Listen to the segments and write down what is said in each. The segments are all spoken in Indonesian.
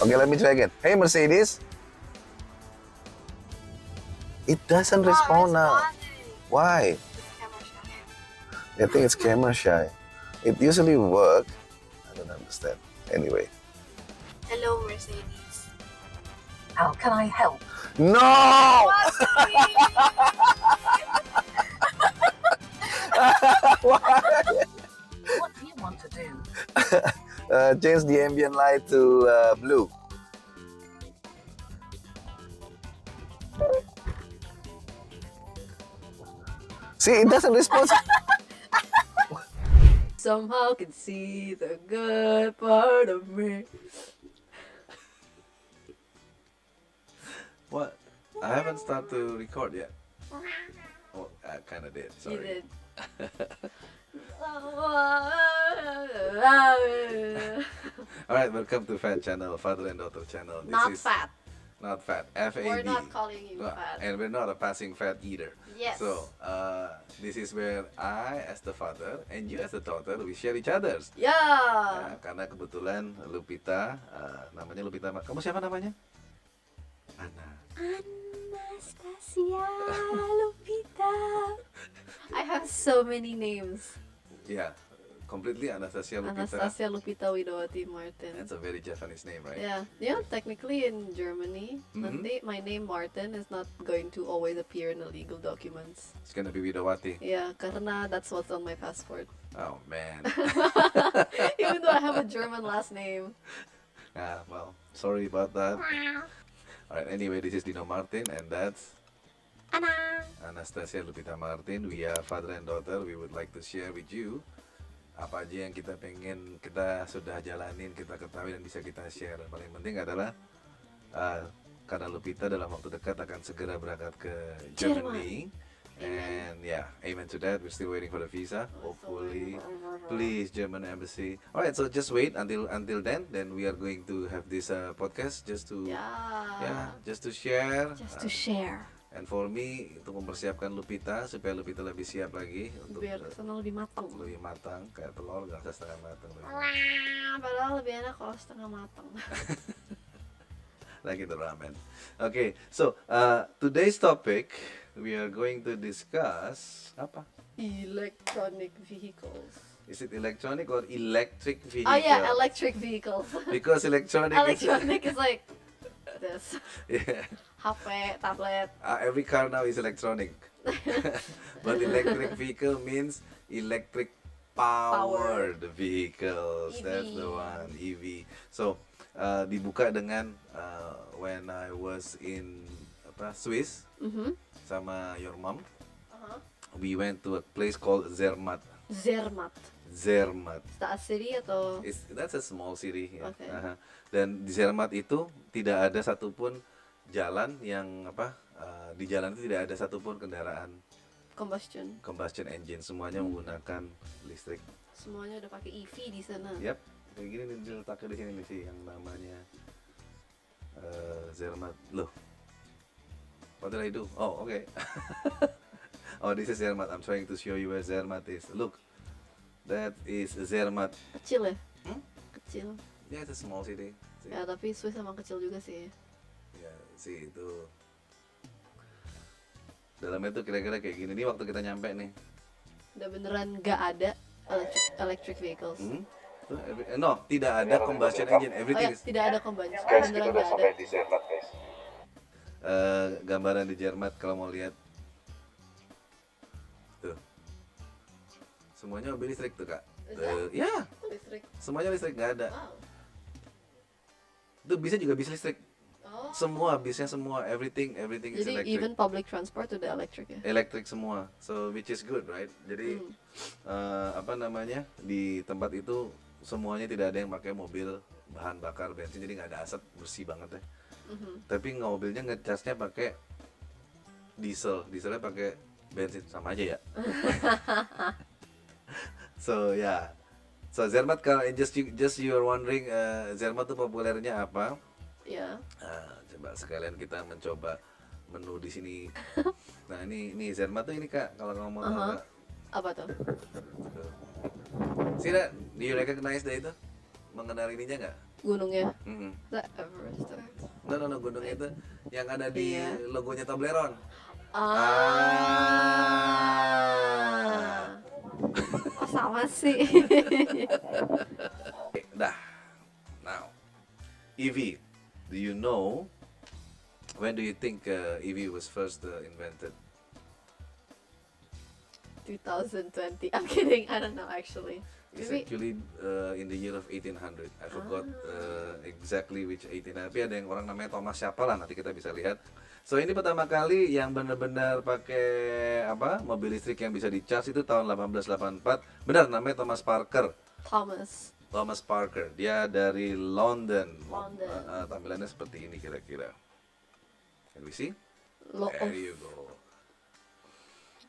Okay, let me try again. Hey, Mercedes. It doesn't respond now. Why? I think it's camera shy. It usually work. I don't understand. Anyway. Hello, Mercedes. How can I help? No! What do you want to do? Change the ambient light to blue. See, it doesn't respond. Somehow can see the good part of me. What? I haven't started to record yet. Oh, I kind of did. Sorry. You did. All right, welcome to Fat Channel, Father and Daughter Channel. Not fat. Not fat. F-A-D. We're not calling you fat. And we're not a passing fat either. Yes. So, this is where I, as the father, and you, as the daughter, we share each other's. Yeah. Nah, karena kebetulan Lupita, namanya Lupita. Kamu siapa namanya? Ana. Anastasia Lupita. I have so many names. Yeah, completely Anastasia Lupita. Anastasia Lupita Widowati Martin. That's a very Japanese name, right? Yeah, technically in Germany, nanti my name Martin is not going to always appear in the legal documents. It's gonna be Widowati. Yeah, karena that's what's on my passport. Oh man. Even though I have a German last name. Well, sorry about that. Alright, anyway, this is Dino Martin and that's Anastasia Lupita Martin. We are father and daughter. We would like to share with you apa aja yang kita pengen, kita sudah jalanin, kita ketahui dan bisa kita share. Dan paling penting adalah karena Lupita dalam waktu dekat akan segera berangkat ke Germany. And yeah, amen to that. We're still waiting for the visa. Hopefully, please, German embassy. Alright, so just wait until then we are going to have this podcast just to just to share. Just to share. And for me, untuk mempersiapkan Lupita supaya Lupita lebih siap lagi untuk Biar kesana lebih matang. lebih matang, kayak telur gak usah setengah matang. Padahal lebih enak kalau setengah matang. Like the ramen. Okay, so today's topic we are going to discuss apa? Electronic vehicles. Is it electronic or electric vehicle? Oh yeah, electric vehicles. Because electronic Is like this. Yeah. HP, tablet. Every car now is electronic. But electric vehicle means electric powered vehicles. EV. That's the one, EV. So dibuka dengan when I was in Swiss sama your mom. We went to a place called Zermatt. Zermatt. Is that a city atau? That's a small city. Yeah. Okay. Dan di Zermatt itu tidak ada satupun jalan yang di jalan itu tidak ada satupun kendaraan combustion engine, semuanya menggunakan listrik. Semuanya udah pakai EV di sana. Yap, kayak gini nih diletaknya di sini nih sih yang namanya Zermatt. Loh, what did I do? Oh, okay. Oh, this is Zermatt. I'm trying to show you where Zermatt is. Look, that is Zermatt. Kecil ya? Kecil. Yeah, it's a small city. See? Ya, tapi Swiss emang kecil juga sih. Ya, sih itu. Dalamnya tuh kira-kira kayak gini. Ini waktu kita nyampe nih. Udah beneran gak ada electric vehicles. No, tidak ada combustion engine. Everything is. Tidak ada combustion. Guys, kita Beneran udah gak ada. sampai di Zermatt, guys. Gambaran di Zermatt kalau mau lihat. Tuh. Semuanya mobil listrik tuh, Kak. Ya, Listrik. semuanya listrik, nggak ada. Wow. Tuh bisa juga bis listrik. Oh. Semua bisnya semua, everything is Jadi electric. even public transport udah electric ya? Electric semua, so which is good, right? Jadi di tempat itu semuanya tidak ada yang pakai mobil bahan bakar bensin, jadi nggak ada asap, bersih banget ya. Tapi mobilnya ngecasnya pakai dieselnya pakai bensin, sama aja ya. So yeah, so Zermatt, kalau just you are wondering Zermatt tuh populernya apa? Ya. Coba sekalian kita mencoba menu di sini. Nah ini Zermatt tuh ini Kak, kalau kamu mau tahu Kak. Apa tuh? Sira, do you recognize itu? Mengenal ininya nggak? gunungnya. Mm-mm. The Everest. No, gunung itu yang ada di Iya. logonya Toblerone. Ah. Oh, sama sih. Dah. Now, EV. Do you know when do you think EV was first invented? 2020. I'm kidding. I don't know actually. It's Maybe actually in the year of 1800. I forgot exactly which 1800. Tapi ada yang orang namanya Thomas siapa lah, nanti kita bisa lihat. So ini pertama kali yang benar-benar pakai apa mobil listrik yang bisa di-charge itu tahun 1884. Benar, namanya Thomas Parker. Thomas Parker. Dia dari London. London. Tampilannya seperti ini kira-kira. Can we see? Lo There you go.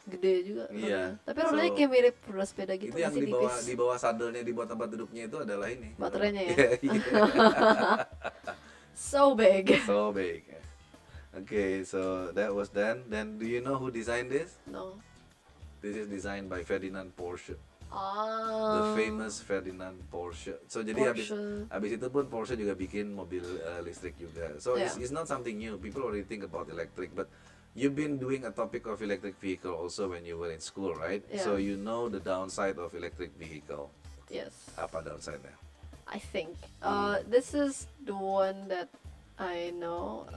gede juga. Iya. Tapi rodanya So, kayak mirip roda sepeda gitu, Itu yang masih di tipis. bawah sadelnya, di bawah tempat duduknya itu adalah ini. Baterainya ya? Iya. So big. So big. Okay, so that was then. Then do you know who designed this? No. This is designed by Ferdinand Porsche. Ah. The famous Ferdinand Porsche. So jadi Porsche. habis itu pun Porsche juga bikin mobil listrik juga. So Yeah. it's not something new. People already think about electric, but you've been doing a topic of electric vehicle also when you were in school, right? Yeah. So you know the downside of electric vehicle. Yes. Apa downside-nya? I think. This is the one that I know.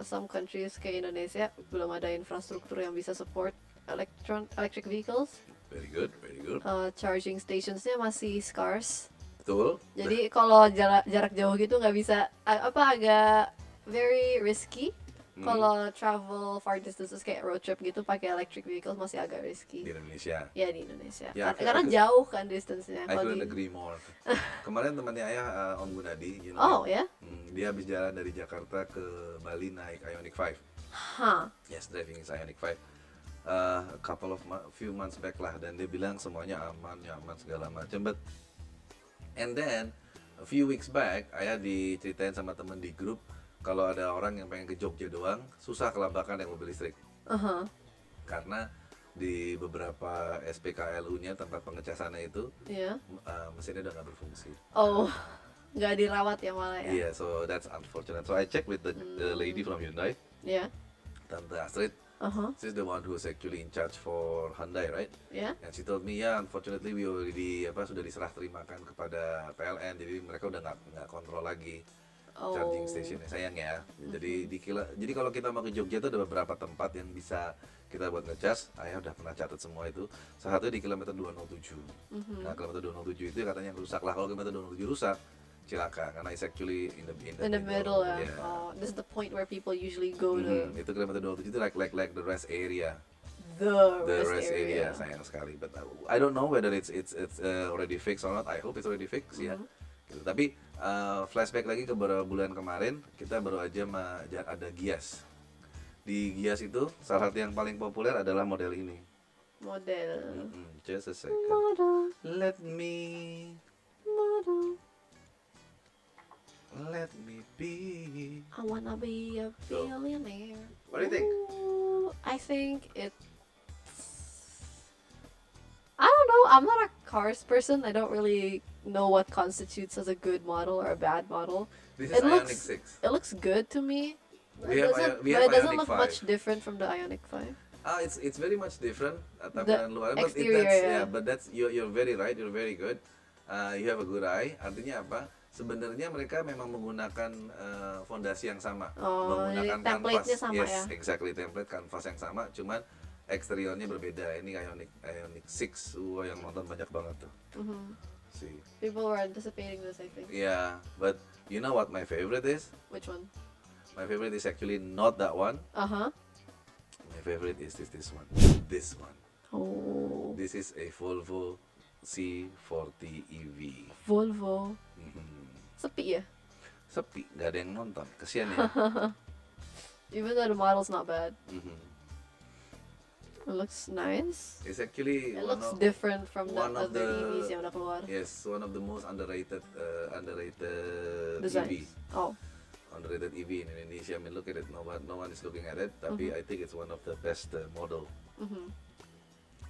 Some countries kayak Indonesia belum ada infrastruktur yang bisa support electric vehicles. Very good, very good. Charging stationsnya masih scarce. Betul. Jadi kalau jarak jauh gitu nggak bisa agak very risky. Kalau travel far distances kayak road trip gitu pakai electric vehicles masih agak risky. Di Indonesia. Ya di Indonesia. Ya, Karena aku- jauh kan distance-nya. I Kalau couldn't di- agree more. Kemarin temannya ayah Om Gunadi, you know, Oh ya? dia habis jalan dari Jakarta ke Bali naik Ioniq 5. Hah. Yes, driving is Ioniq 5. A couple of few months back lah, dan dia bilang semuanya aman, nyaman segala macam. But and then a few weeks back, ayah diceritain sama temen di grup kalau ada orang yang pengen ke Jogja doang, susah kelabakan yang mobil listrik. Karena di beberapa SPKLU-nya tempat pengecasannya itu Iya. mesinnya udah nggak berfungsi. Oh, nggak dirawat ya malah ya? Yeah, so that's unfortunate. So I checked with the lady from Hyundai, Iya. Tante Astrid. She's the one who's actually in charge for Hyundai, right? Ya. And she told me, yeah, unfortunately we already sudah diserah terimakan kepada PLN, jadi mereka udah nggak kontrol lagi charging stationnya, sayang ya. Jadi kalau kita mau ke Jogja itu ada beberapa tempat yang bisa kita buat ngecas. Ayah udah pernah catat semua itu. Salah satunya di kilometer 207. Nah, kilometer 207 itu katanya yang rusak lah. Kalau kilometer 207 rusak, cilaka karena it's actually in the middle ya. Yeah. Oh, this is the point where people usually go to Itu kilometer 27 itu like the rest area. the The rest rest area sayang sekali. But I don't know whether it's already fixed or not. I hope it's already fixed ya. Gitu. Tapi flashback lagi ke beberapa bulan kemarin, kita baru aja ada Gias. Di Gias itu salah satu yang paling populer adalah model ini. Model. Just a second. Model. Let me be. I wanna be a So, billionaire. what do you think? Ooh, I think it's. I don't know. I'm not a cars person. I don't really know what constitutes as a good model or a bad model. This is It Ioniq looks- 6. It looks good to me. We have It doesn't Ioniq look 5. much different from the Ioniq 5. It's very much different tampilan luar. But exterior, yeah. but that's you're very right. You're very good. You have a good eye. Artinya apa? Sebenarnya mereka memang menggunakan fondasi yang sama, Oh, jadi menggunakan template-nya kanvas. sama Yes, ya? exactly, template kanvas yang sama, cuman eksteriornya berbeda. Ini Ioniq 6, yang nonton banyak banget tuh. See, People were anticipating this, I think. yeah, but you know what my favorite is? Which one? My favorite is actually not that one. Uh-huh. My favorite is this one. This one. Oh. This is a Volvo C40 EV. Volvo. Sepi ya? Sepi, nggak ada yang nonton. Kesian ya. Even though the model's not bad. Mhm. It looks nice. It's actually It one looks of different from the one of other the- EVs yang udah keluar. yes, one of the most underrated Designs. EV. Oh. Underrated EV in Indonesia. I mean, look at it. No one is looking at it. Tapi I think it's one of the best model.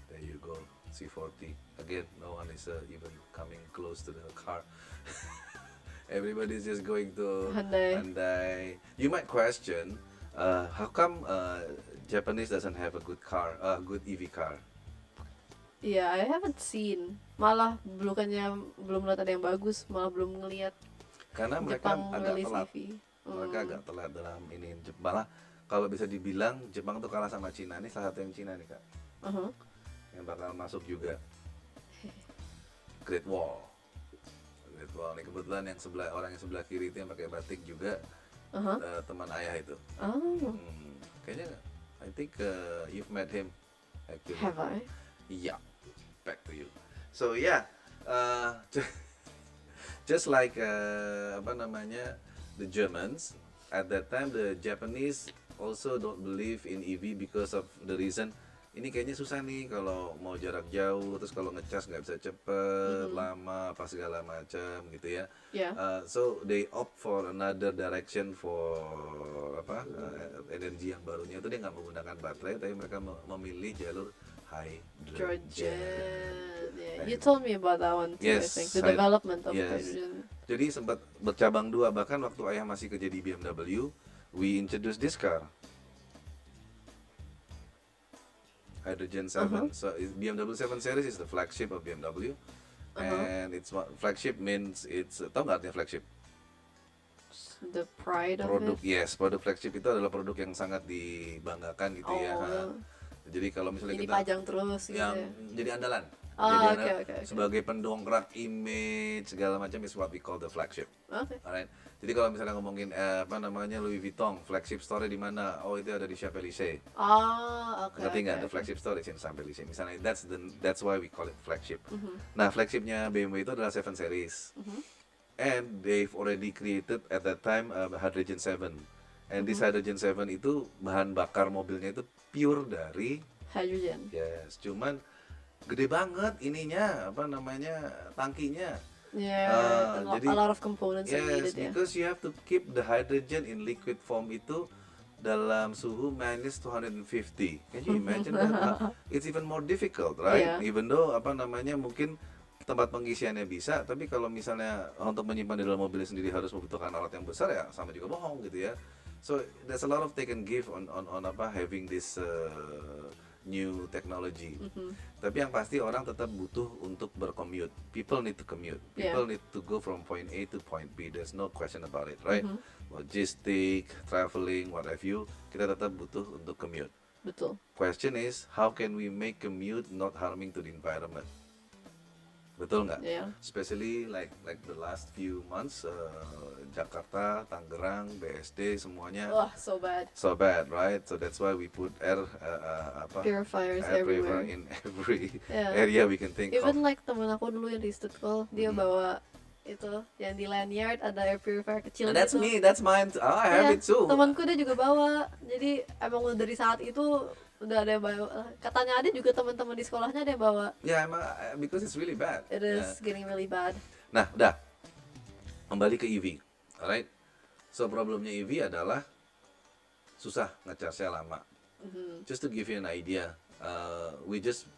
There you go. C40. Again, no one is even coming close to the car. Everybody's just going to Hyundai. Hyundai. You might question, how come Japanese doesn't have a good car, good EV car? Iya, I haven't seen. Malah bukannya belum lihat ada yang bagus, malah belum ngelihat Karena mereka Jepang agak rilis telat. EV. Mereka agak telat dalam ini. Malah kalau bisa dibilang Jepang tuh kalah sama Cina. Ini salah satu yang Cina nih kak, Uh-huh. yang bakal masuk juga. Great Wall. Great Wall. Ini kebetulan yang sebelah orang yang sebelah kiri itu yang pakai batik juga Uh-huh. teman ayah itu. Oh, Kayaknya I think you've met him actually. have I? Yeah, back to you. So yeah, just like apa namanya the Germans at that time, the Japanese also don't believe in EV because of the reason ini kayaknya susah nih kalau mau jarak jauh, terus kalau ngecas nggak bisa cepet, lama, apa segala macam gitu ya. Yeah. So they opt for another direction for apa energi yang barunya itu dia nggak menggunakan baterai, tapi mereka memilih jalur hydrogen. Yeah. You told me about that one too, I Yes, think. The I- development of yes. hydrogen. Jadi sempat bercabang dua, bahkan waktu ayah masih kerja di BMW, we introduced this car. Hydrogen 7. So BMW 7 Series is the flagship of BMW. And it's flagship means it's tahu nggak artinya flagship? The pride of Produk, it. yes, produk flagship itu adalah produk yang sangat dibanggakan gitu ya. Oh. Jadi kalau misalnya Ini kita pajang terus gitu yang ya. jadi andalan. Oh, Jadi oke, andalan oke, oke. sebagai pendongkrak image segala macam is what we call the flagship. Okay. Alright. Jadi kalau misalnya ngomongin apa namanya Louis Vuitton, flagship store di mana? Oh, itu ada di Champs-Élysées. Ah, okay. Ngerti nggak? okay, The flagship store is in Champs-Élysées. Misalnya that's why we call it flagship. Mm-hmm. Nah, flagshipnya BMW itu adalah 7 Series. And they've already created at that time Hydrogen 7. And this Mm-hmm. Hydrogen 7 itu bahan bakar mobilnya itu pure dari Hydrogen. yes, cuman gede banget ininya, apa namanya, tangkinya. Yeah, jadi a lot of components are yes, needed ya. because you have to keep the hydrogen in liquid form itu dalam suhu minus 250. Can you imagine that? It's even more difficult, right? Yeah. Even though apa namanya mungkin tempat pengisiannya bisa, tapi kalau misalnya untuk menyimpan di dalam mobil sendiri harus membutuhkan alat yang besar ya sama juga bohong gitu ya. So there's a lot of take and give on apa having this new technology. Tapi yang pasti orang tetap butuh untuk bercommute. People need to commute. People need to go from point A to point B. There's no question about it, right? Logistic, traveling, what have you, kita tetap butuh untuk commute. Betul. Question is, how can we make commute not harming to the environment? Betul nggak? Yeah. Especially like the last few months, Jakarta, Tangerang, BSD semuanya Wah, so bad. so bad, right? So that's why we put air Purifiers air purifier everywhere. in every Yeah. area we can think Even of. like temen aku dulu yang di Stuttgart, dia bawa itu yang di lanyard ada air purifier kecil And that's gitu. me, that's mine. I have Iya, it too. temanku dia juga bawa. Jadi emang udah dari saat itu udah ada yang bawa. Katanya ada juga teman-teman di sekolahnya ada yang bawa. Yeah, because it's really bad. It is getting really bad. Nah, udah. Kembali ke EV. Alright. So problemnya EV adalah susah ngecasnya lama. Just to give you an idea, we just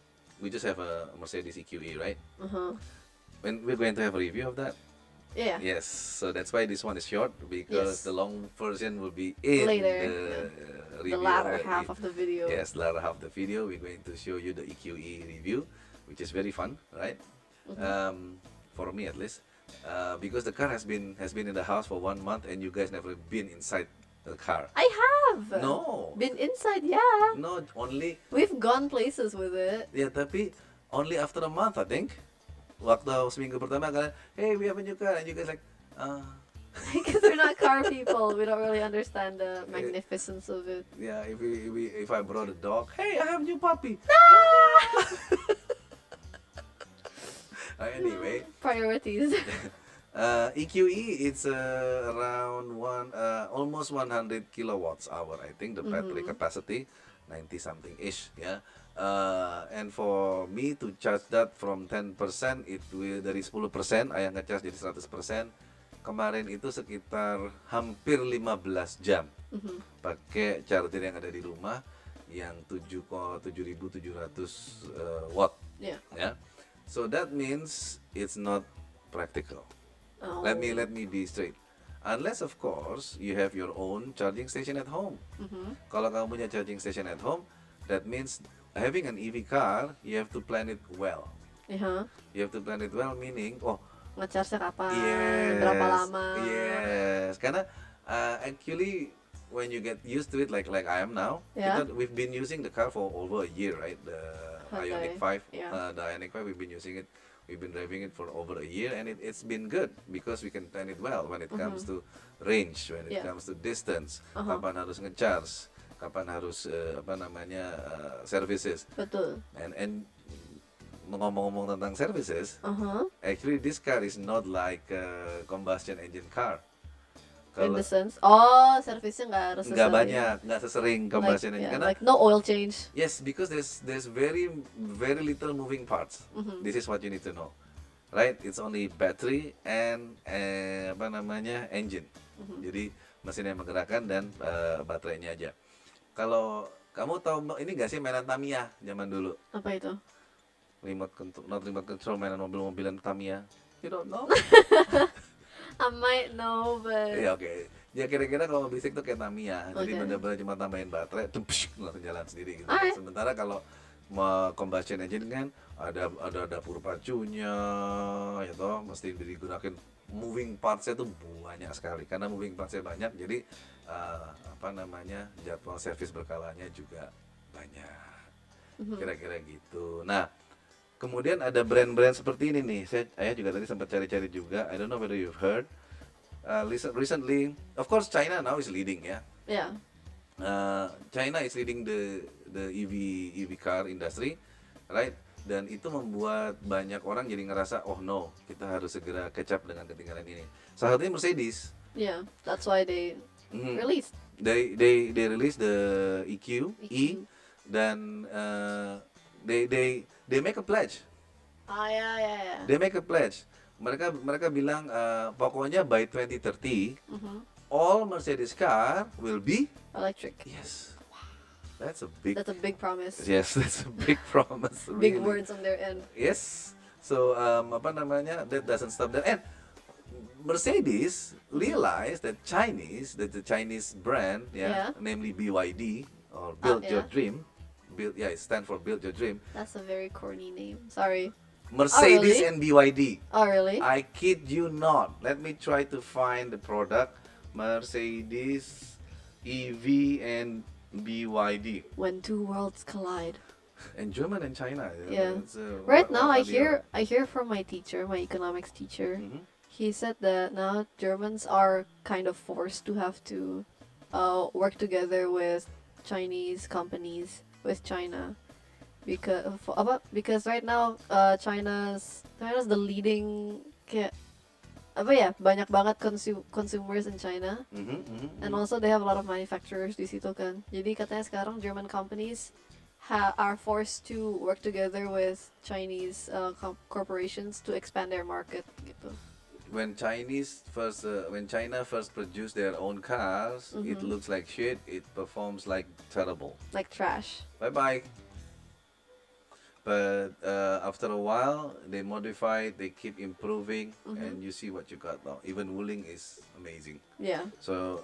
have a Mercedes EQE, right? When we're going to have a review of that. Yeah. Yes. So that's why this one is short because Yes. the long version will be in Later, the The review. latter half of the video. Yes, latter half of the video, we're going to show you the EQE review, which is very fun, right? For me at least, because the car has been in the house for 1 month, and you guys never been inside the car. I have. No, Been inside, yeah. no, only We've gone places with it. ya tapi only after a month, I think. Waktu seminggu pertama kalian, hey, we have a new car, and you guys like, Because we're not car people, we don't really understand the magnificence of it. yeah, if I brought a dog, hey, I have a new puppy. Anyway. Priorities. EQE, it's around almost 100 kilowatts hour, I think, the battery capacity, 90 something ish, yeah. And for me to charge that from 10%, it will dari 10%, ayah ngecharge jadi 100%. Kemarin itu sekitar hampir 15 jam pakai charger yang ada di rumah yang 7.700 watt. Yeah. Yeah. So that means it's not practical. Oh. Let me be straight. Unless of course you have your own charging station at home. Mhm. Kalau kamu punya charging station at home, that means having an EV car, you have to plan it well. Iya. You have to plan it well, meaning, oh, Nge-charge-nya kapan? yes, Berapa lama? yes. Karena actually, when you get used to it, like I am now, Yeah. we've been using the car for over a year, right? The Ioniq 5, Yeah. the Ioniq 5, we've been using it. We've been driving it for over a year, and it's been good because we can plan it well when it comes to range, when it Yeah. comes to distance, Uh-huh. kapan harus ngecharge, kapan harus services, Betul. and ngomong-ngomong tentang services, Uh-huh. actually this car is not like a combustion engine car. In Kalau the sense, oh, servisnya nggak harus nggak sesering. banyak, nggak sesering combustion engine, yeah, karena like no oil change. yes, because there's very little moving parts. Mhm. This is what you need to know, right? It's only battery and engine. Jadi mesin yang menggerakkan dan baterainya aja. Kalau kamu tahu ini nggak sih mainan Tamiya zaman dulu? Apa itu? Not remote control, mainan mobil-mobilan Tamiya. You don't know? I might know, but Iya, oke. Ya kira-kira kalau bisik tuh kayak Tamiya. Jadi Oke. benar-benar cuma tambahin baterai, langsung jalan sendiri gitu. Alright. Sementara kalau mau combustion engine kan ada dapur pacunya, ya toh, mesti digunakan moving parts-nya tuh banyak sekali. Karena moving parts-nya banyak, jadi jadwal servis berkalanya juga banyak. Kira-kira gitu. Nah, kemudian ada brand-brand seperti ini nih. Saya juga tadi sempat cari-cari juga. I don't know whether you've heard. Recently, of course, China now is leading, ya. yeah. China is leading the EV car industry, right? Dan itu membuat banyak orang jadi ngerasa, oh no, kita harus segera catch up dengan ketinggalan ini. Salah satunya Mercedes. Yeah, that's why they Mhm. released. They release the EQ, E, dan they make a pledge. Ah, yeah. They make a pledge. Mereka bilang pokoknya by 2030 Mhm. all Mercedes car will be Electric. yes. That's a big That's a big promise. yes, that's a big promise. Big really. words on their end. Yes. So that doesn't stop there. And Mercedes realized that the Chinese brand, Yeah. namely BYD or Build Your yeah. Dream, it stands for Build Your Dream. That's a very corny name. Sorry. Mercedes really? and BYD. Oh, really? I kid you not. Let me try to find the product. Mercedes, EV, and BYD. When two worlds collide. And German and China. Yeah. It's, Right what now, are I hear from my teacher, my economics teacher. Mhm. He said that now Germans are kind of forced to have to work together with Chinese companies, with China, because right now China's the leading kayak apa ya, banyak banget consumers in China, Mhm, mhm, and mhm. also they have a lot of manufacturers di situ kan. Jadi katanya sekarang German companies are forced to work together with Chinese corporations to expand their market gitu. When China first produced their own cars, it Mhm. looks like shit. It performs like terrible. Like trash. Bye bye. But after a while, they modify, they keep improving, and you see what you got now. Even Wuling is amazing. Yeah. So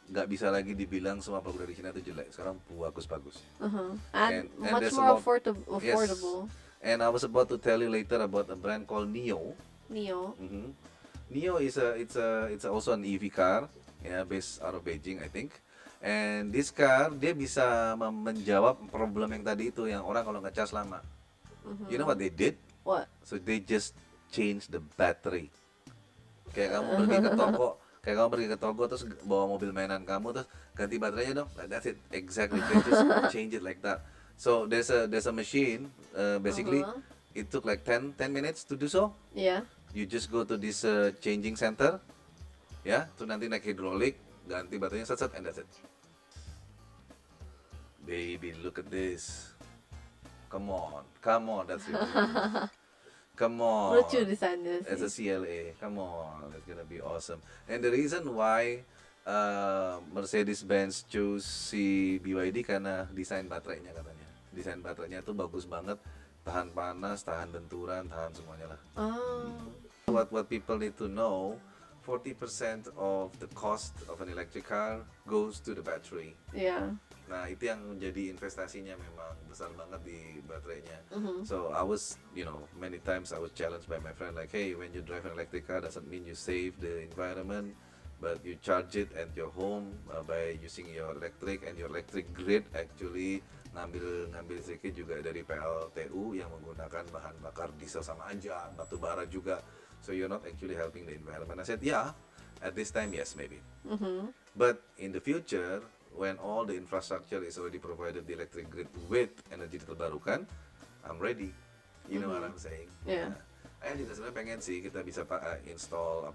nggak bisa lagi dibilang semua produk dari China itu jelek. Sekarang bagus-bagus. And And much there's more a lot- affordable. And I was about to tell you later about a brand called NIO. Neo. Mhm. NIO is also an EV car, based out of Beijing, I think. And this car dia bisa menjawab problem yang tadi itu, yang orang kalau ngecas lama. You know what they did? What? So they just changed the battery. Kayak kamu pergi ke toko terus bawa mobil mainan kamu terus ganti baterainya dong. Like, that's it, exactly. They just change it like that. So there's a machine. Basically, it took like 10 minutes to do so. Yeah. You just go to this changing center, ya, tuh nanti naik hidrolik, ganti baterainya set, and that's it. Baby, look at this. Come on, that's it. Come on. Lucu desainnya It's a sih. CLA. Come on, it's gonna be awesome. And the reason why Mercedes-Benz choose si BYD karena desain baterainya katanya. Desain baterainya tuh bagus banget, tahan panas, tahan benturan, tahan semuanya lah. Oh. What people need to know, 40% of the cost of an electric car goes to the battery. Yeah. Nah, itu yang menjadi investasinya memang besar banget di baterainya. Mhm. So I was, many times I was challenged by my friend like, hey, when you drive an electric car doesn't mean you save the environment, but you charge it at your home by using your electric, and your electric grid actually ngambil listriknya juga dari PLTU yang menggunakan bahan bakar diesel sama aja, batu bara juga. So you're not actually helping the environment. I said, yeah, at this time, yes, maybe. Mhm. But in the future, when all the infrastructure is already provided the electric grid with energi terbarukan, I'm ready. You know what I'm saying? Yeah. Nah, saya juga sebenarnya pengen sih kita bisa install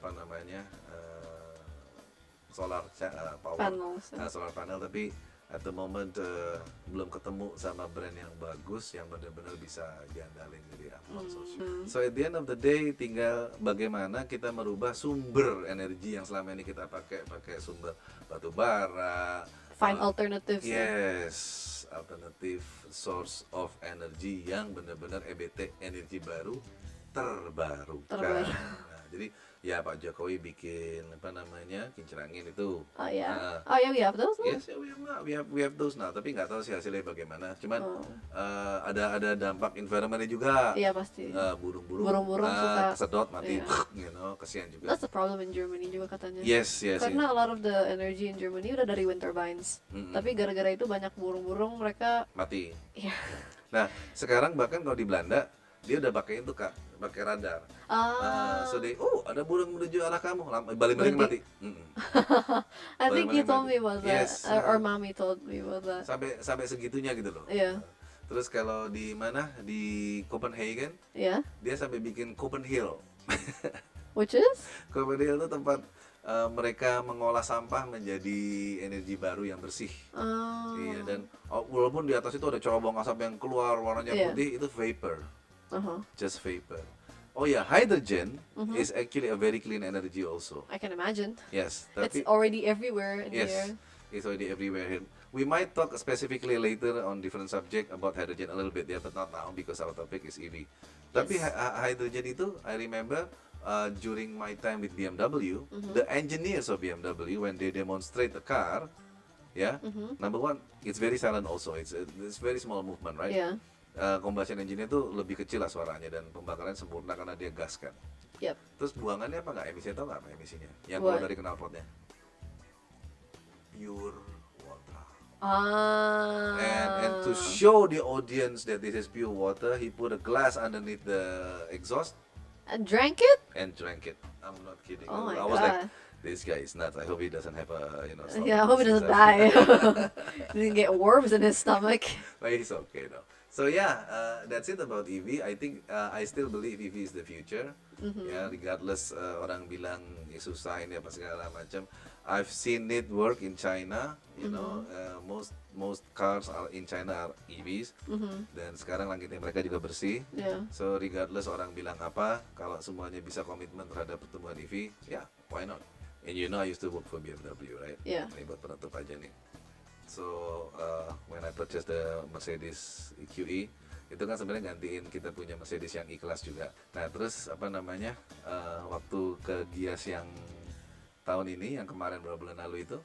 solar power, Panels. solar panel, tapi at the moment belum ketemu sama brand yang bagus yang benar-benar bisa diandalin, jadi I'm not so sure. So at the end of the day, tinggal bagaimana kita merubah sumber energi yang selama ini kita pakai sumber batu bara. Find alternatives. Yes, alternative source of energy yang benar-benar EBT, energi baru terbarukan. Nah, jadi ya Pak Jokowi bikin kincir angin itu. Oh yeah. Oh yeah, we have those. Yes, we have those now. Tapi nggak tahu sih hasilnya bagaimana. Cuman ada dampak environmentnya juga. Iya pasti. Burung-burung suka kesedot mati, yeah. kasihan juga. That's the problem in Germany juga katanya. Yes. Karena a lot of the energy in Germany udah dari wind turbines. Tapi gara-gara itu banyak burung-burung mereka mati. Iya. Nah, sekarang bahkan kalau di Belanda dia udah pakai itu Kak, pakai radar. So ada burung menuju arah kamu, baling-baling mati. I think you told me about that. Yes. Or mommy told me about that. Sampai segitunya gitu loh. Iya. Terus kalau di mana, di Copenhagen, Iya. dia sampai bikin Copenhill. Which is? Copenhill itu tempat mereka mengolah sampah menjadi energi baru yang bersih. Iya, dan walaupun di atas itu ada cerobong asap yang keluar warnanya putih, itu vapor. Just vapor. Oh ya, hydrogen is actually a very clean energy also. I can imagine. Yes, It's already everywhere in yes, here. it's already everywhere here. We might talk specifically later on different subject about hydrogen a little bit, but not now because our topic is EV. Tapi hydrogen itu, I remember during my time with BMW, the engineers of BMW when they demonstrate the car, number one, it's very silent also. It's very small movement, right? Yeah. Combustion engine itu lebih kecil lah suaranya dan pembakaran sempurna karena dia gas kan. Yep. Terus buangannya apa nggak? Emisinya tau nggak apa emisinya? Yang keluar dari knalpotnya? Pure water. And to show the audience that this is pure water, he put a glass underneath the exhaust. And drank it? And drank it. I'm not kidding. Oh my I was God. like, this guy is nuts. I hope he doesn't have a stomach Yeah, I hope he doesn't disease. die. Didn't get worms in his stomach. But he's okay though. So yeah, that's it about EV. I think I still believe EV is the future. Ya, regardless orang bilang susah ini apa segala macam. I've seen it work in China. You know, most cars are in China are EVs. Dan sekarang langitnya mereka juga bersih. Yeah. So regardless orang bilang apa, kalau semuanya bisa komitmen terhadap pertumbuhan EV, ya why not? And you know I used to work for BMW, right? Yeah. Ini buat penutup aja nih. So when I purchased the Mercedes EQE, itu kan sebenarnya gantiin kita punya Mercedes yang E-Class juga. Nah terus waktu ke Gias yang tahun ini, yang kemarin beberapa bulan lalu itu,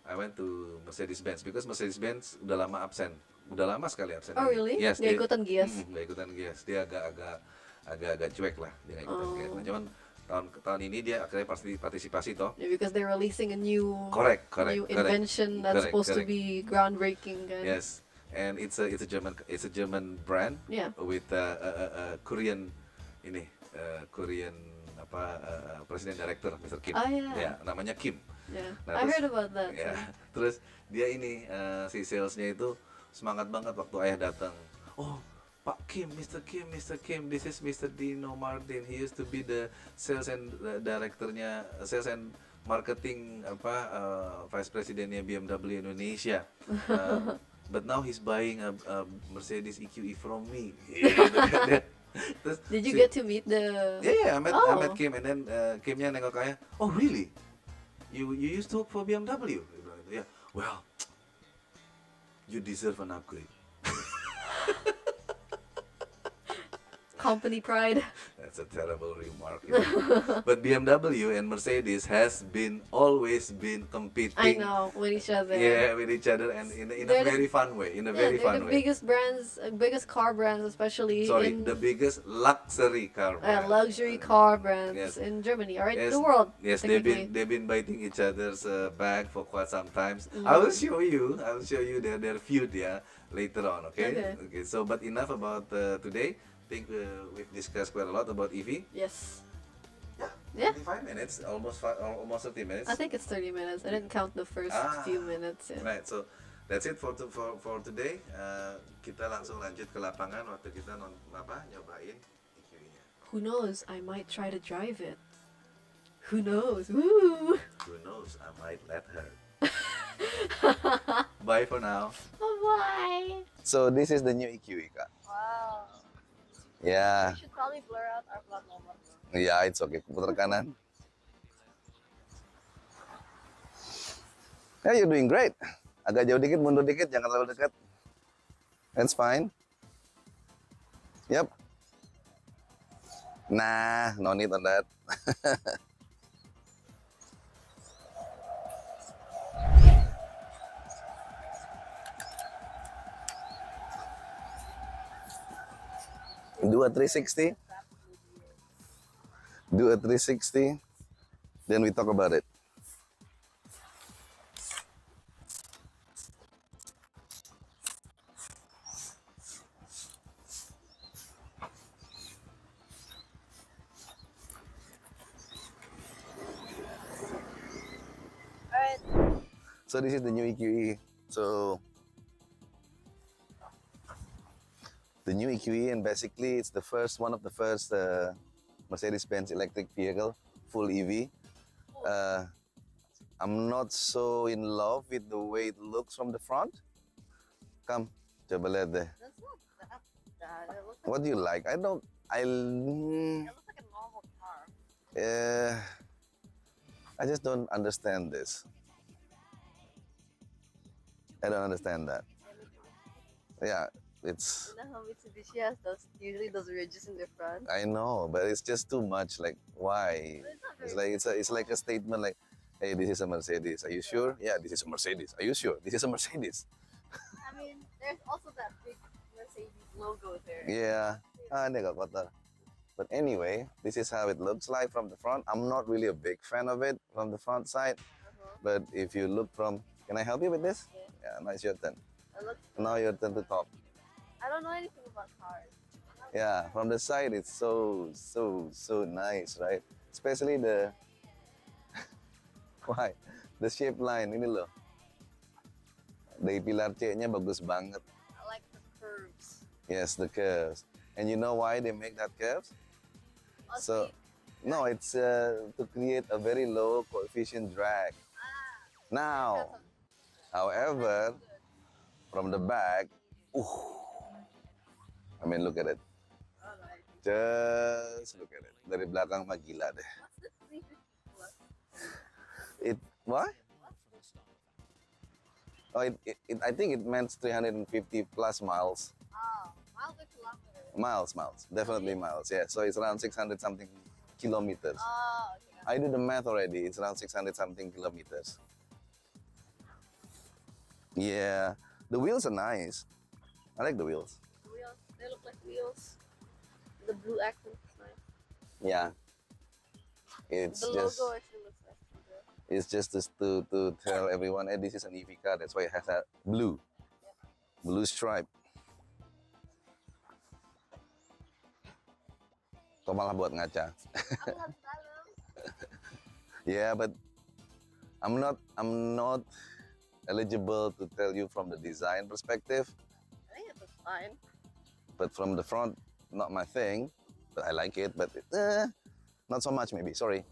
I went to Mercedes-Benz because Mercedes-Benz udah lama absen, udah lama sekali absen. Oh really? Yes, Nggak ikutan Gias? Nggak ikutan Gias, dia agak cuek lah, dia nggak ikutan Gias. Nah, cuman tahun ini dia akhirnya partisipasi toh. Yeah, because they're releasing a new invention that's supposed to be groundbreaking. Kan? Yes, and it's a German brand. Yeah. With Korean President Director Mr. Kim. Oh, yeah. Ya, namanya Kim. Yeah. Nah, I heard about that. Ya, terus dia ini si salesnya itu semangat banget waktu ayah datang. Oh, Pak Kim, Mr. Kim, this is Mr. Dino Martin. He used to be the sales and directornya, sales and marketing vice presidennya BMW Indonesia. But now he's buying a Mercedes EQE from me. Terus, Did you get to meet the? Yeah, I met Kim, and then Kimnya nengok ayah. Oh really? You used to work for BMW? Yeah. Well, you deserve an upgrade. company pride. That's a terrible remark. But BMW and Mercedes has been always been competing. I know, with each other. Yeah, with each other and in a They're the- very fun way. In a Yeah, very they're fun the way. biggest brands, biggest car brands, especially Sorry, in the biggest luxury car brand. luxury car brands Yes. in Germany, or Yes, the world. yes, technically. they've been biting each other's back for quite some times. Mm. I will show you. I will show you their feud, yeah, later on. Okay. Okay. So, but enough about today. I think we've discussed quite a lot about EV. Yes. Yeah. Yeah. 25 minutes, almost almost 30 minutes. I think it's 30 minutes. I didn't count the first few minutes. Yeah. Right. So that's it for today. Kita langsung lanjut ke lapangan waktu kita nyobain EQ-nya. Who knows? I might try to drive it. Who knows? Woo! Who knows? I might let her. Bye for now. Bye-bye. So this is the new EQ, Ika. Wow. Yeah. We should probably blur out our plat number. Yeah, it's okay. Putar kanan. Yeah, you're doing great. Agak jauh dikit, mundur dikit, jangan terlalu dekat. That's fine. Yep. Nah, no need on that. Do a 360. Do a 360. Then we talk about it. Alright. So this is the new EQE. So the new EQE, and basically it's the first one of the first Mercedes-Benz electric vehicle, full EV. I'm not so in love with the way it looks from the front. Come, coba lihat deh. That's not that bad. It looks What do you like? I don't. it looks like a normal car. I just don't understand this. I don't understand that. Yeah, it's. You know how Mitsubishi has usually those ridges in the front? I know, but it's just too much. Like, why? But it's not It's very like it's like a statement. Like, hey, this is a Mercedes. Are you sure? Yeah, this is a Mercedes. Are you sure? This is a Mercedes. I mean, there's also that big Mercedes logo there. Yeah. Ini agak kotor. But anyway, this is how it looks like from the front. I'm not really a big fan of it from the front side. But if you look from, can I help you with this? Yeah, now it's your turn. It looks, Now your turn to talk. I don't know anything about cars. Yeah, from the side it's so nice, right? Especially the why? The shape line ini loh. Dari pilar C-nya bagus banget. I like the curves. Yes, the curves. And you know why they make that curves? So, no, it's to create a very low coefficient drag. Now, however, from the back, I mean, look at it. Just look at it. Dari belakang mah gila deh. What's the 350 plus? It what? Oh, I think it meant 350 plus miles. Oh, miles or kilometers? Miles, definitely miles. Yeah, so it's around 600 something kilometers. Oh, okay. I do the math already. It's around 600 something kilometers. Yeah, the wheels are nice. I like the wheels. The wheels, they look like wheels. The blue accent is nice. Yeah, it's The just logo actually looks nice too. it's just to tell everyone, hey, this is an EV car. That's why it has that blue stripe. Kok malah buat ngaca? Aku nggak tahu. Yeah, but I'm not eligible to tell you from the design perspective. I think it looks fine. But from the front, not my thing. But I like it, but not so much maybe. Sorry.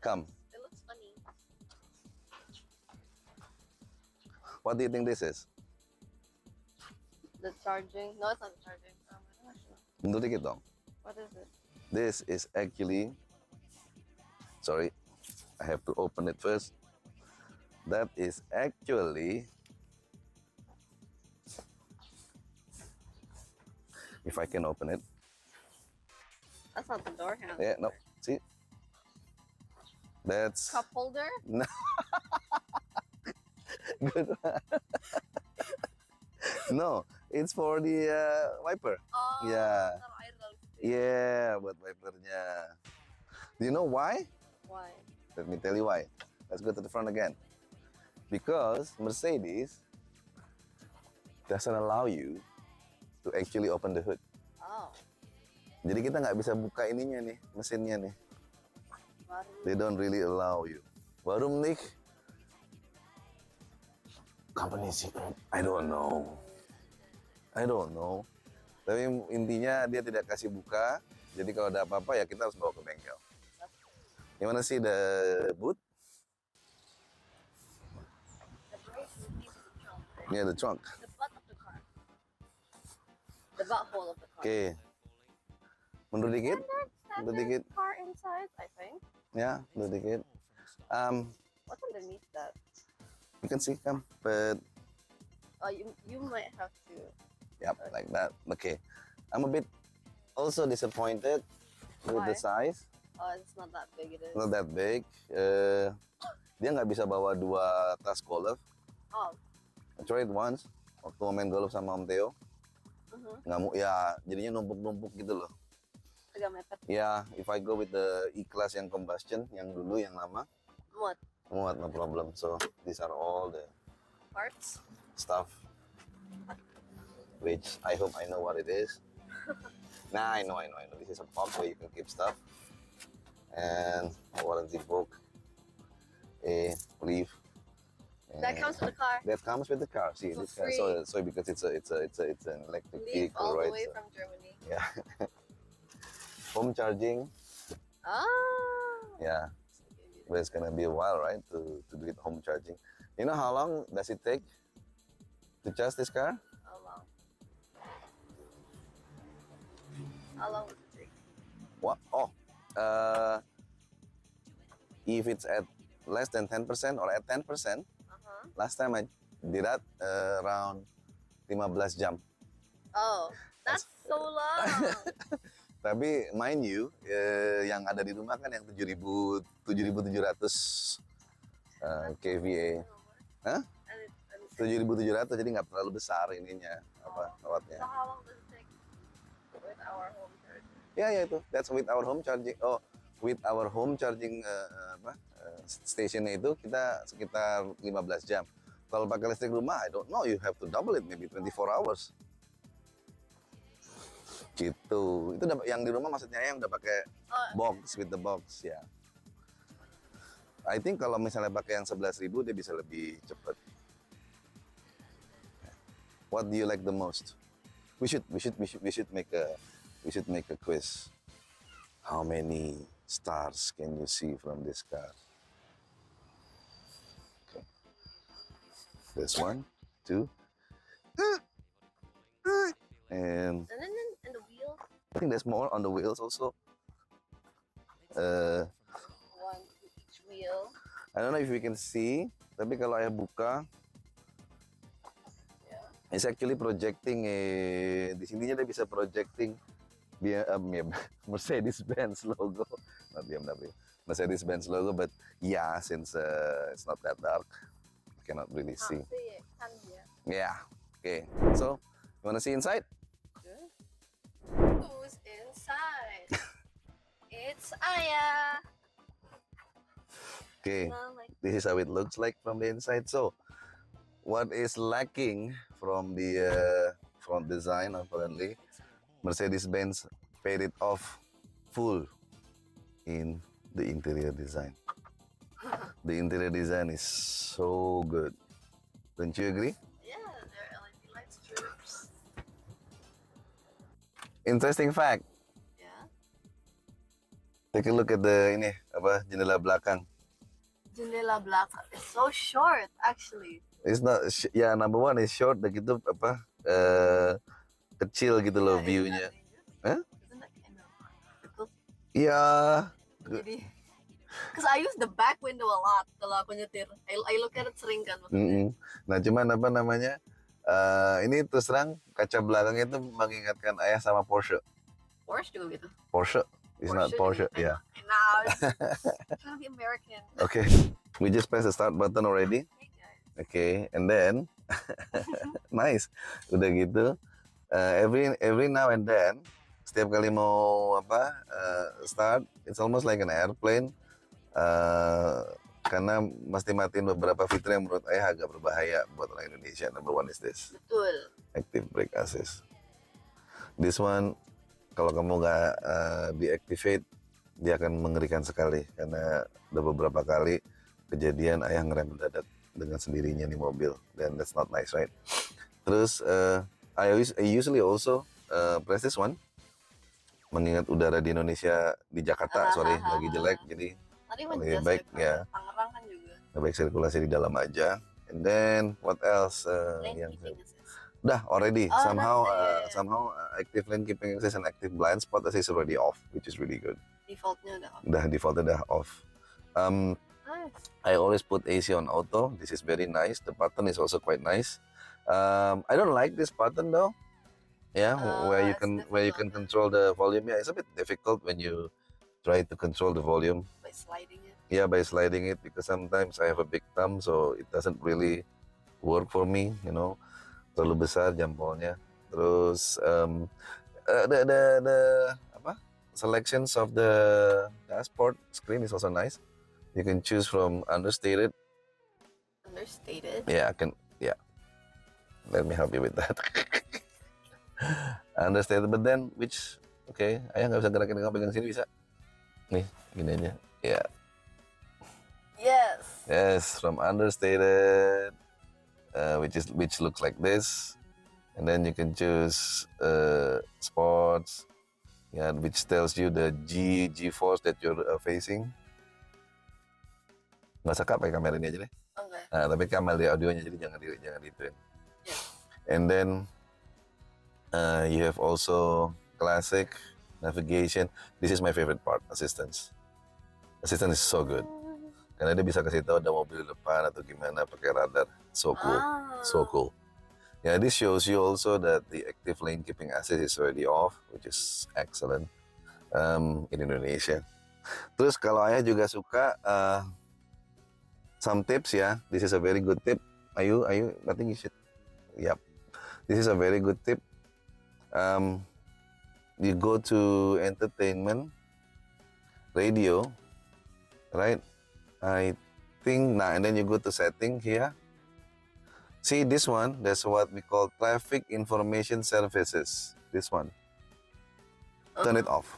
Come. It looks funny. What do you think this is? The charging. No, it's not the charging. I don't know. Mundur dikit dong. What is it? This is actually, sorry, I have to open it first. That is actually, if I can open it, That's not the door handle. Yeah, no. See? That's Cup holder? good. No, it's for the wiper. Oh, Yeah. taruh air dalam situ. Yeah, buat wipernya. Do you know why? Why? Let me tell you why. Let's go to the front again. Because Mercedes doesn't allow you to actually open the hood. Oh, Jadi kita nggak bisa buka ininya nih, mesinnya nih. baru. They don't really allow you. Warum nicht? Company secret. I don't know. Tapi intinya dia tidak kasih buka. Jadi kalau ada apa-apa ya kita harus bawa ke bengkel. You wanna see the boot? Yeah, the trunk. The butt of the car. The butthole of the car. Oke. Mundur dikit. Mundur dikit. Car inside, I think. Ya, mundur dikit. What's underneath that? You can see, come. But Oh, you might have to. yep, like that. Okay. I'm a bit also disappointed with the Why? size. Oh, it's not that big. It is. Not that big. Dia nggak bisa bawa 2 tas golf. Oh. I tried once waktu main golf sama Om Theo. Nggak mau, ya jadinya numpuk-numpuk gitu loh. Agak mepet. Ya, if I go with the E-Class yang combustion, yang dulu, yang lama, Muat. muat, no problem. So, these are all the Parts. stuff, which I hope I know what it is. Nah, I know. This is a box where you can keep stuff. And a warranty book, a leaf. That comes with the car. That comes with the car. See, For this car, free. so because it's an electric Leave vehicle, all right? the way So, from Germany. yeah. Home charging, Ah. yeah. But it's gonna be a while, right, to do it home charging. You know how long does it take to charge this car? How long? How long would it take? What? Oh, if it's at less than 10% or at 10%, last time I did that around 15 jam. Oh, that's so long. Tapi mind you, yang ada di rumah kan yang 7.700 kVA. Hah? 7.700, jadi nggak terlalu besar ininya, wattnya. So how long does it take with our home charger? Ya itu, that's with our home charging. Oh, with our home charging stationnya itu kita sekitar 15 jam. Kalau pakai listrik rumah, I don't know, you have to double it, maybe 24 hours. Gitu. Itu yang di rumah maksudnya yang udah pakai box, with the box, ya. I think kalau misalnya pakai yang 11.000 dia bisa lebih cepat. What do you like the most? We should make a quiz. How many stars can you see from this car? Okay. There's 1, 2, and And the wheels. I think there's more on the wheels also. One to each wheel. I don't know if we can see, tapi kalau ayah buka, it's actually projecting di sininya dia bisa projecting Mercedes-Benz logo, not BMW, Mercedes-Benz logo, but yeah, since it's not that dark, I cannot really see. See it, can you? Yeah, okay. So, you wanna see inside? Good. Who's inside? It's Aya. Okay, Now, like, this is how it looks like from the inside. So, what is lacking from the front design, apparently, Mercedes-Benz paid it off full in the interior design. The interior design is so good. Don't you agree? yeah, they're LED light strips. Interesting fact. Yeah. Take a look at the jendela belakang. Jendela belakang is so short, actually. It's not, ya number one is short, dan gitu kecil gitu loh view-nya. Huh? Isn't that kind of difficult? Iya. Jadi, because I use the back window a lot kalau aku nyetir. I look at it sering kan. Mm-mm. Nah cuman ini terus terang kaca belakangnya itu mengingatkan ayah sama Porsche. Porsche juga gitu. Porsche. It's not Porsche. Yeah. Now it's trying to be American. Okay. We just press the start button already. Okay, and then nice. Udah gitu. Every now and then, setiap kali mau start, it's almost like an airplane. Karena mesti matiin beberapa fitur yang menurut ayah agak berbahaya buat orang Indonesia. Number one is this. Betul. Active brake assist. This one, kalau kamu nggak deactivate, dia akan mengerikan sekali. Karena udah beberapa kali kejadian ayah ngerem mendadak dengan sendirinya di mobil. Dan that's not nice, right? Terus, I usually also press this one. Mengingat udara di Indonesia, di Jakarta, lagi jelek. Jadi Tadi lebih baik ya. Tangerang kan juga. Lebih baik sirkulasi di dalam aja. And then, what else? Lane Yang keeping assist. Dah already Oh, somehow that's it. somehow active lane keeping assist and active blind spot assist already off, which is really good. Defaultnya udah off. Defaultnya dah off. Nice. I always put AC on auto. This is very nice. The button is also quite nice. I don't like this button though. Yeah, where you It's can difficult. control the volume. Yeah, it's a bit difficult when you try to control the volume. By sliding it. Yeah, by sliding it, because sometimes I have a big thumb, so it doesn't really work for me. You know, terlalu besar jempolnya. Terus the selections of the dashboard screen is also nice. You can choose from understated. Understated. Yeah, I can. Yeah, let me help you with that. Understated, but then which? Okay, ayah nggak bisa gerakin kamu pegang sini bisa? Nih, gini aja. Yeah. Yes. Yes, from understated, which looks like this, and then you can choose sports, yeah, which tells you the G force that you're facing. Nggak usah pakai kamera ini aja deh. Okay. Nah, tapi kamera di audionya, jadi jangan dituin. Yeah. And then you have also classic navigation. This is my favorite part, assistance. Assistance is so good. Karena dia bisa kasih tahu ada mobil di depan atau gimana pakai radar. So cool. So cool. Yeah, this shows you also that the active lane keeping assist is already off, which is excellent in Indonesia. Terus kalau ayah juga suka some tips ya. This is a very good tip. Ayu, I think you should. Yep. This is a very good tip. You go to entertainment, radio, right? I think now, and then you go to setting here. See this one, that's what we call traffic information services. This one. Turn it off.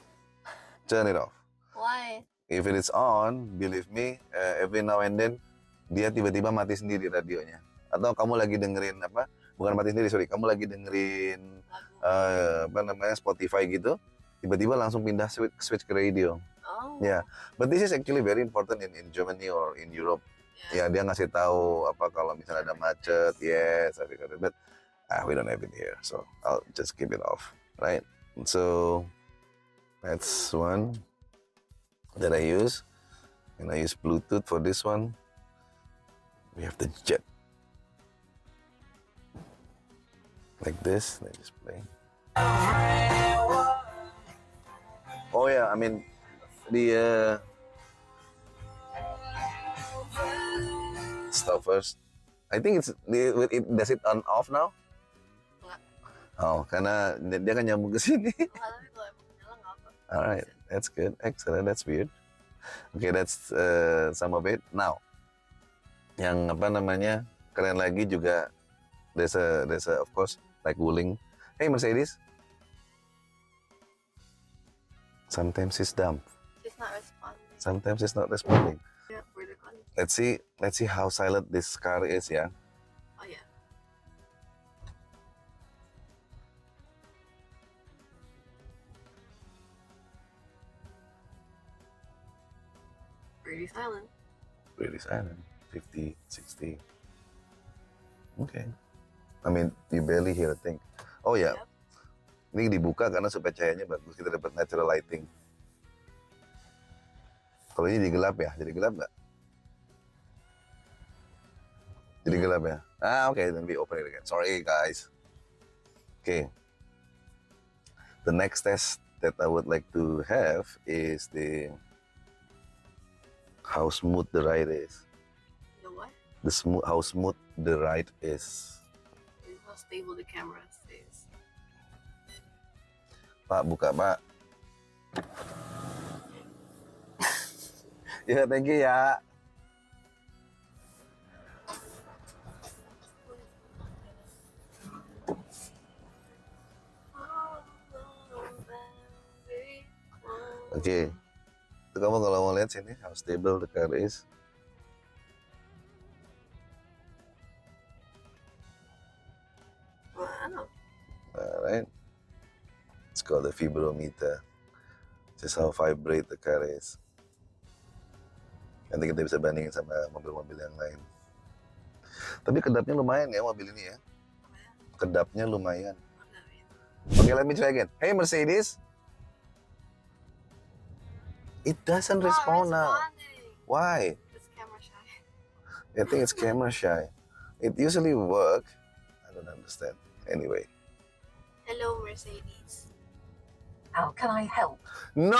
Turn it off. Why? If it is on, believe me, every now and then dia tiba-tiba mati sendiri radionya. Atau kamu lagi dengerin bukan mati sendiri, sorry, kamu lagi dengerin Spotify gitu, tiba-tiba langsung pindah switch ke radio. Oh. Yeah, but this is actually very important in Germany or in Europe. Ya, dia ngasih tahu kalau misalnya ada macet, yes, but we don't have it here, so I'll just keep it off, right? So that's one that I use, and I use Bluetooth for this one. We have the jet, like this. Let me just play. Oh yeah, I mean the stop first. I think does it on off now? Enggak. Oh, karena dia kan nyambung ke sini. Tapi kalau emang nyala nggak apa. Alright, that's good, excellent, that's weird. Okay, that's some of it. Now, yang keren lagi juga, there's a of course like Wuling. Hey Mercedes. Sometimes it's dumb. She's not responding. Sometimes it's not responding. Yeah, where the con- Let's see how silent this car is, ya. Oh yeah. Pretty silent. Really silent. 50, 60. Okay. I mean, you barely hear a thing. Oh ya, Yep. ini dibuka karena supaya cahayanya bagus, kita dapat natural lighting. Kalau ini digelap ya, jadi gelap nggak? Jadi gelap ya? Okay, then we open it again. Sorry guys. Okay. The next that I would like to have is how smooth the ride is. The what? How smooth the ride is. How stable the camera stays. Pak, buka Pak. Ya, thank you ya. Oke. Itu kamu kalau mau lihat sini how stable the car is. Wow. Alright. It's called the vibrometer. Just how vibrate the car is. Nanti kita bisa bandingin sama mobil-mobil yang lain. Tapi kedapnya lumayan ya mobil ini ya. Kedapnya lumayan. Okay, let me try again. Hey Mercedes. It doesn't respond now. Why? It's camera shy. I think it's camera shy. It usually work. I don't understand. Anyway. Hello, Mercedes. How can I help? No!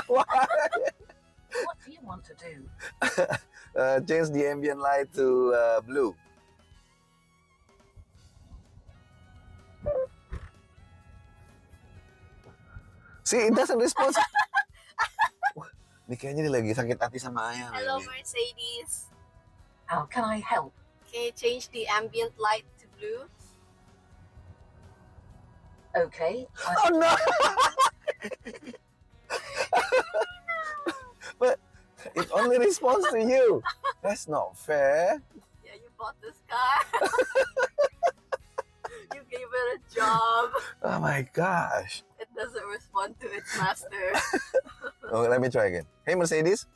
Why? What do you want to do? Change the ambient light to blue. See, it doesn't respond. Wah, ini kayaknya dia lagi sakit hati sama ayah. Hello, maybe. Mercedes. How can I help? Can you change the ambient light to blue? Okay. Oh no! But it only responds to you. That's not fair. Yeah, you bought this car. You gave it a job. Oh my gosh. It doesn't respond to its master. Oh, let me try again. Hey Mercedes.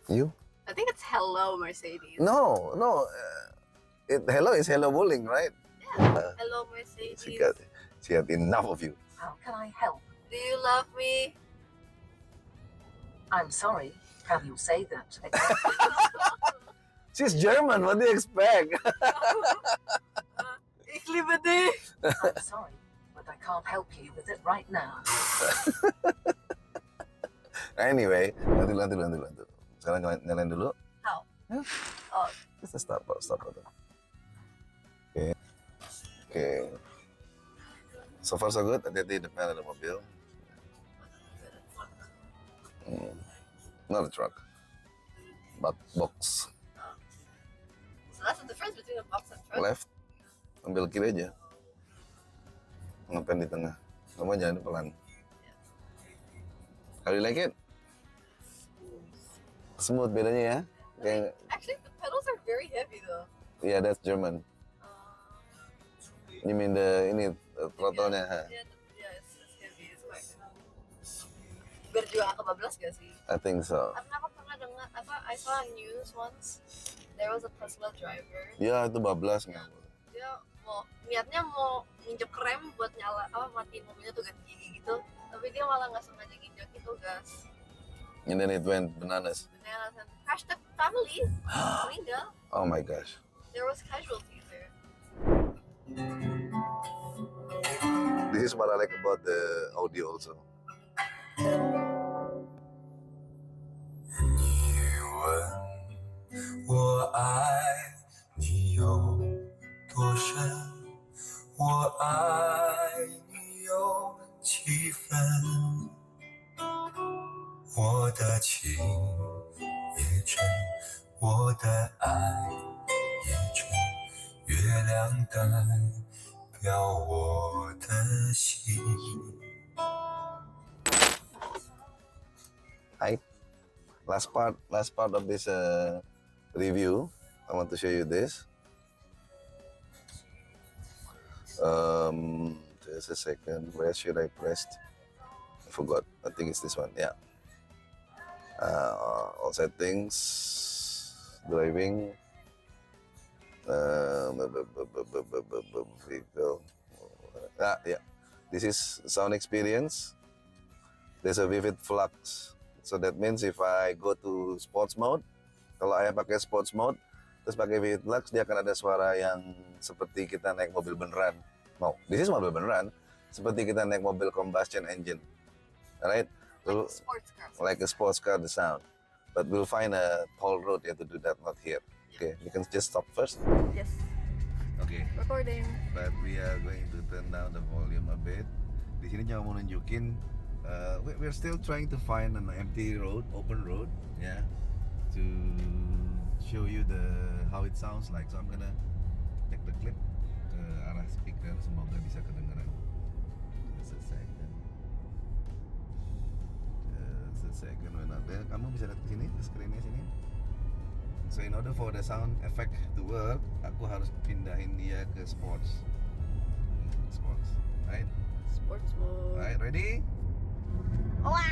You? I think it's hello, Mercedes. No. Hello is hello bowling, right? Yeah. Hello, Mercedes. She had enough of you. How can I help? Do you love me? I'm sorry. How do you say that? She's German. What do you expect? Ich liebe dich. I'm sorry, but I can't help you with it right now. Anyway, lanjut. Sekarang nyalain dulu. How? Huh? Oh, Just stop button. Oke. So far so good. Hati-hati depan ada mobil. Not a truck, but box. so that's the difference between a box and truck. Left, ambil kiri aja. Ngapain di tengah? Kamu jalan pelan. How do you like it? Smooth bedanya ya. Kayak, Actually, the pedals are very heavy though. yeah, that's German. You mean ini throttle-nya? Huh? Yeah, it's heavy. It's quite heavy. Berjuang kebablas gak sih? I think so. Aku pernah dengar, I saw a news once. There was a Tesla driver. Ya itu bablas nggak? Dia niatnya mau nginjek rem buat matiin mobilnya tuh ganti gigi gitu. Tapi dia malah nggak sengaja nginjek itu gas. And then it went bananas. Bananas and crashed the family. Meninggal. Oh my gosh. There was casualties there. This is what I like about the audio also. 你问我爱你有多深，我爱你有几分，我的情也真，我的爱也真，月亮代表我的心。 Hi. Last part of this review, I want to show you this. Just a second. Where should I press? I forgot. I think it's this one. Yeah. All settings, driving, vehicle. Yeah. This is sound experience. There's a vivid flux. So that means if I go to sports mode, kalau ayah pakai sports mode, Terus pakai VVT Lux dia akan ada suara yang seperti kita naik mobil beneran. No, this is mobil beneran. Seperti kita naik mobil combustion engine. Alright? Like a sports car, the sound. But we'll find a toll road here to do that, not here. Okay, you can just stop first. Yes. Okay. Recording. But we are going to turn down the volume a bit. Di sini cuma mau nunjukin, we're still trying to find an empty road, open road, yeah, to show you how it sounds like. So I'm gonna take the clip ke arah speaker, semoga bisa kedengeran. Just a second. Just a second, we're not there. Kamu bisa lihat ke sini, ke screennya sini. So in order for the sound effect to work, aku harus pindahin dia ke sports. Sports, right? Sports mode. Right, ready? Wah!